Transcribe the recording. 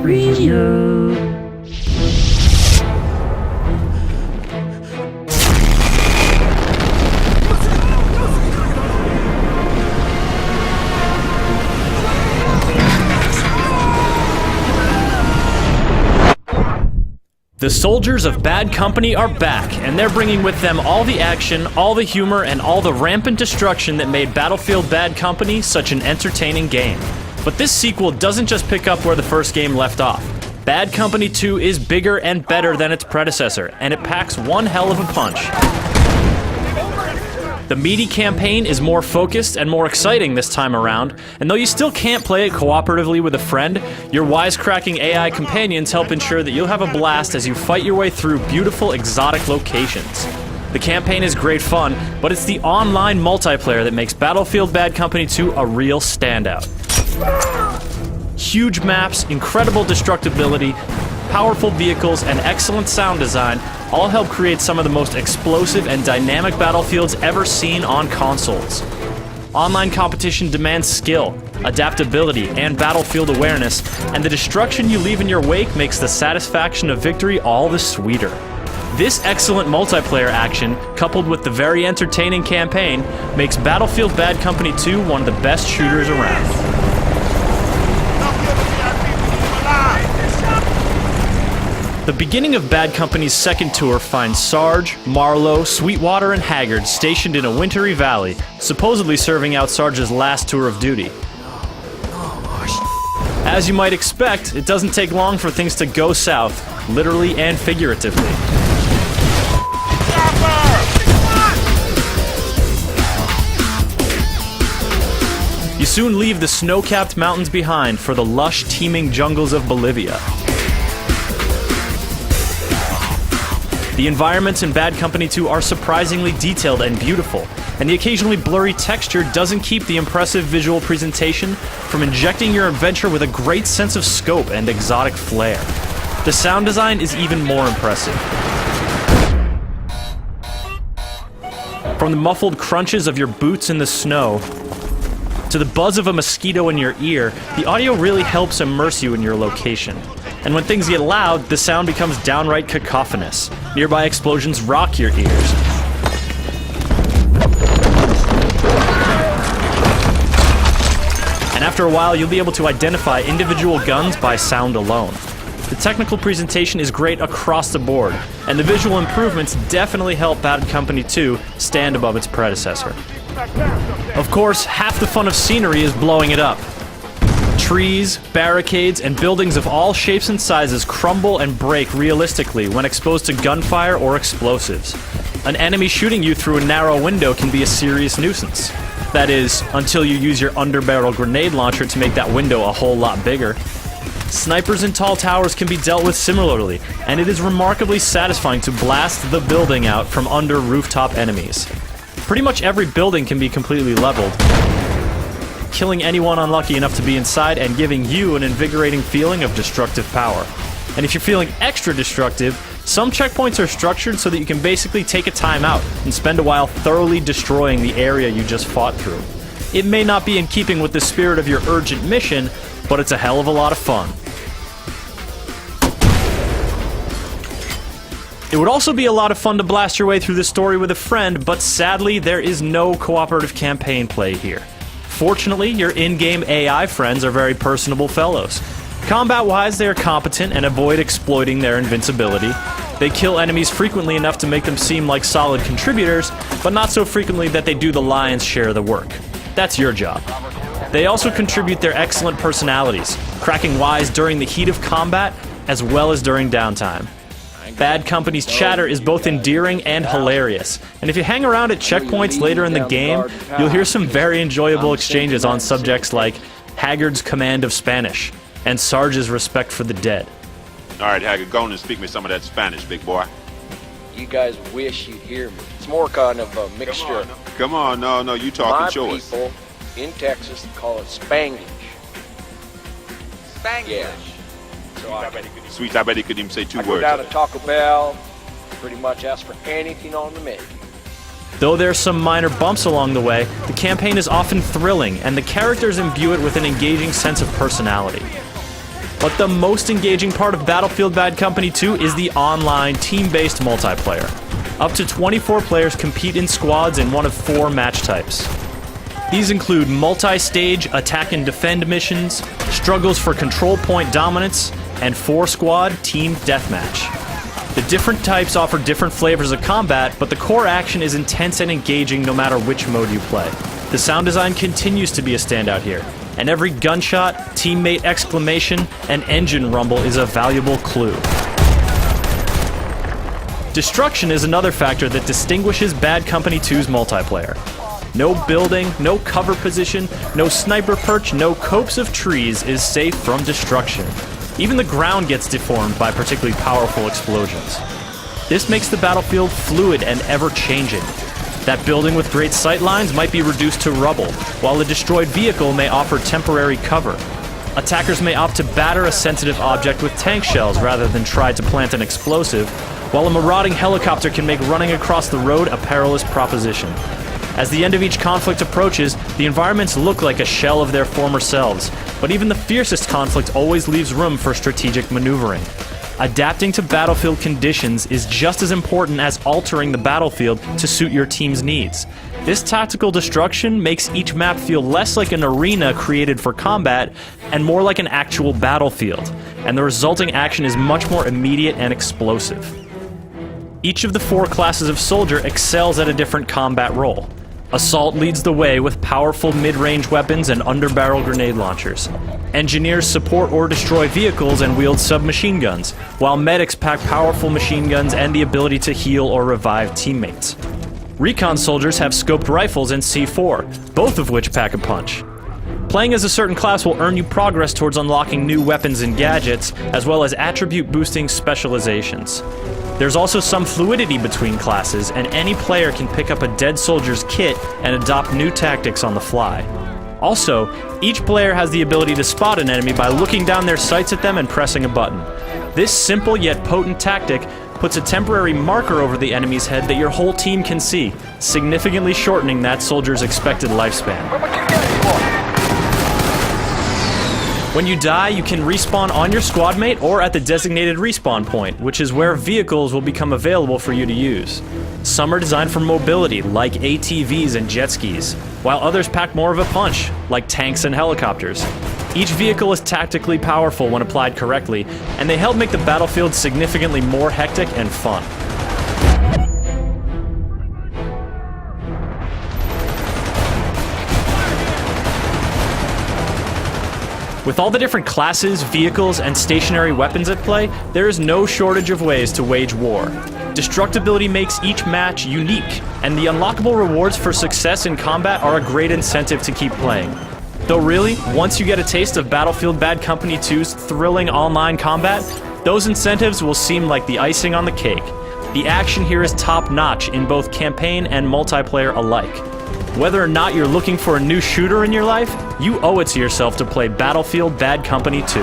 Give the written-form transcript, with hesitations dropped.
Review. The soldiers of Bad Company are back, and they're bringing with them all the action, all the humor, and all the rampant destruction that made Battlefield Bad Company such an entertaining game. But this sequel doesn't just pick up where the first game left off. Bad Company 2 is bigger and better than its predecessor, and it packs one hell of a punch. The meaty campaign is more focused and more exciting this time around, and though you still can't play it cooperatively with a friend, your wisecracking AI companions help ensure that you'll have a blast as you fight your way through beautiful, exotic locations. The campaign is great fun, but it's the online multiplayer that makes Battlefield Bad Company 2 a real standout. Huge maps, incredible destructibility, powerful vehicles, and excellent sound design all help create some of the most explosive and dynamic battlefields ever seen on consoles. Online competition demands skill, adaptability, and battlefield awareness, and the destruction you leave in your wake makes the satisfaction of victory all the sweeter. This excellent multiplayer action, coupled with the very entertaining campaign, makes Battlefield Bad Company 2 one of the best shooters around. The beginning of Bad Company's second tour finds Sarge, Marlowe, Sweetwater, and Haggard stationed in a wintry valley, supposedly serving out Sarge's last tour of duty. As you might expect, it doesn't take long for things to go south, literally and figuratively. You soon leave the snow-capped mountains behind for the lush, teeming jungles of Bolivia. The environments in Bad Company 2 are surprisingly detailed and beautiful, and the occasionally blurry texture doesn't keep the impressive visual presentation from injecting your adventure with a great sense of scope and exotic flair. The sound design is even more impressive. From the muffled crunches of your boots in the snow to the buzz of a mosquito in your ear, the audio really helps immerse you in your location. And when things get loud, the sound becomes downright cacophonous. Nearby explosions rock your ears. And after a while, you'll be able to identify individual guns by sound alone. The technical presentation is great across the board, and the visual improvements definitely help Bad Company 2 stand above its predecessor. Of course, half the fun of scenery is blowing it up. Trees, barricades, and buildings of all shapes and sizes crumble and break realistically when exposed to gunfire or explosives. An enemy shooting you through a narrow window can be a serious nuisance. That is, until you use your underbarrel grenade launcher to make that window a whole lot bigger. Snipers in tall towers can be dealt with similarly, and it is remarkably satisfying to blast the building out from under rooftop enemies. Pretty much every building can be completely leveled, killing anyone unlucky enough to be inside and giving you an invigorating feeling of destructive power. And if you're feeling extra destructive, some checkpoints are structured so that you can basically take a time out and spend a while thoroughly destroying the area you just fought through. It may not be in keeping with the spirit of your urgent mission, but it's a hell of a lot of fun. It would also be a lot of fun to blast your way through the story with a friend, but sadly there is no cooperative campaign play here. Fortunately, your in-game AI friends are very personable fellows. Combat-wise, they are competent and avoid exploiting their invincibility. They kill enemies frequently enough to make them seem like solid contributors, but not so frequently that they do the lion's share of the work. That's your job. They also contribute their excellent personalities, cracking wise during the heat of combat as well as during downtime. Bad Company's chatter is both endearing and hilarious, and if you hang around at checkpoints later in the game, you'll hear some very enjoyable exchanges on subjects like Haggard's command of Spanish and Sarge's respect for the dead. Alright, Haggard, go on and speak me some of that Spanish, big boy. You guys wish you'd hear me. It's more kind of a mixture. Come on, no, you talking, show us. My people in Texas call it Spanglish. Spanglish? Yeah. So Sweet, I bet he could even say two I words. go down to Taco Bell, pretty much ask for anything on the menu. Though there are some minor bumps along the way, the campaign is often thrilling, and the characters imbue it with an engaging sense of personality. But the most engaging part of Battlefield Bad Company 2 is the online, team-based multiplayer. Up to 24 players compete in squads in one of 4 match types. These include multi-stage attack and defend missions, struggles for control point dominance, and 4-squad team deathmatch. The different types offer different flavors of combat, but the core action is intense and engaging no matter which mode you play. The sound design continues to be a standout here, and every gunshot, teammate exclamation, and engine rumble is a valuable clue. Destruction is another factor that distinguishes Bad Company 2's multiplayer. No building, no cover position, no sniper perch, no copse of trees is safe from destruction. Even the ground gets deformed by particularly powerful explosions. This makes the battlefield fluid and ever-changing. That building with great sight lines might be reduced to rubble, while a destroyed vehicle may offer temporary cover. Attackers may opt to batter a sensitive object with tank shells rather than try to plant an explosive, while a marauding helicopter can make running across the road a perilous proposition. As the end of each conflict approaches, the environments look like a shell of their former selves, but even the fiercest conflict always leaves room for strategic maneuvering. Adapting to battlefield conditions is just as important as altering the battlefield to suit your team's needs. This tactical destruction makes each map feel less like an arena created for combat and more like an actual battlefield, and the resulting action is much more immediate and explosive. Each of the 4 classes of soldier excels at a different combat role. Assault leads the way with powerful mid-range weapons and underbarrel grenade launchers. Engineers support or destroy vehicles and wield submachine guns, while medics pack powerful machine guns and the ability to heal or revive teammates. Recon soldiers have scoped rifles and C4, both of which pack a punch. Playing as a certain class will earn you progress towards unlocking new weapons and gadgets, as well as attribute-boosting specializations. There's also some fluidity between classes, and any player can pick up a dead soldier's kit and adopt new tactics on the fly. Also, each player has the ability to spot an enemy by looking down their sights at them and pressing a button. This simple yet potent tactic puts a temporary marker over the enemy's head that your whole team can see, significantly shortening that soldier's expected lifespan. When you die, you can respawn on your squad mate or at the designated respawn point, which is where vehicles will become available for you to use. Some are designed for mobility, like ATVs and jet skis, while others pack more of a punch, like tanks and helicopters. Each vehicle is tactically powerful when applied correctly, and they help make the battlefield significantly more hectic and fun. With all the different classes, vehicles, and stationary weapons at play, there is no shortage of ways to wage war. Destructibility makes each match unique, and the unlockable rewards for success in combat are a great incentive to keep playing. Though really, once you get a taste of Battlefield Bad Company 2's thrilling online combat, those incentives will seem like the icing on the cake. The action here is top-notch in both campaign and multiplayer alike. Whether or not you're looking for a new shooter in your life, you owe it to yourself to play Battlefield Bad Company 2.